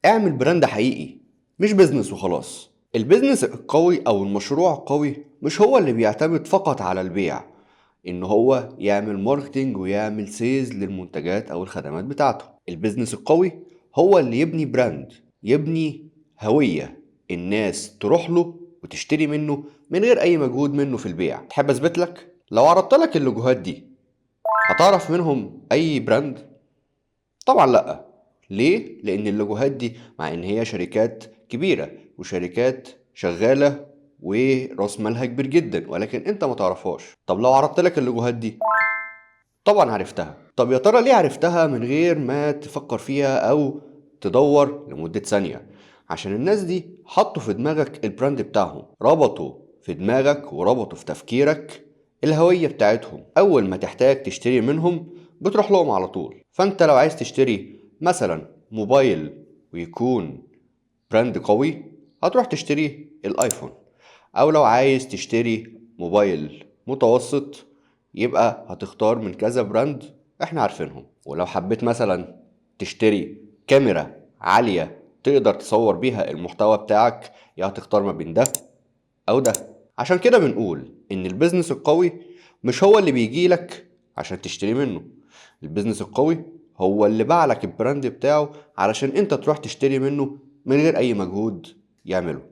اعمل براند حقيقي، مش بيزنس وخلاص. البيزنس القوي او المشروع القوي مش هو اللي بيعتمد فقط على البيع، ان هو يعمل ماركتينج ويعمل سيلز للمنتجات او الخدمات بتاعته. البيزنس القوي هو اللي يبني براند، يبني هوية الناس تروح له وتشتري منه من غير اي مجهود منه في البيع. تحب اثبت لك؟ لو عرضت لك اللوجوهات دي هتعرف منهم اي براند؟ طبعا لا. ليه؟ لان اللوجوهات دي مع ان هي شركات كبيرة وشركات شغالة وراس مالها كبير جدا، ولكن انت ما تعرفهاش. طب لو عرضت لك اللوجوهات دي طبعا عرفتها. طب يا ترى ليه عرفتها من غير ما تفكر فيها او تدور لمدة ثانية؟ عشان الناس دي حطوا في دماغك البراند بتاعهم، ربطوا في دماغك وربطوا في تفكيرك الهوية بتاعتهم. اول ما تحتاج تشتري منهم بتروح لهم على طول. فانت لو عايز تشتري مثلا موبايل ويكون براند قوي هتروح تشتري الايفون، او لو عايز تشتري موبايل متوسط يبقى هتختار من كذا براند احنا عارفينهم. ولو حبيت مثلا تشتري كاميرا عالية تقدر تصور بيها المحتوى بتاعك يا هتختار ما بين ده او ده. عشان كده بنقول ان البيزنس القوي مش هو اللي بيجيلك عشان تشتري منه. البيزنس القوي هو اللي باعلك البراند بتاعه علشان انت تروح تشتري منه من غير اي مجهود يعمله.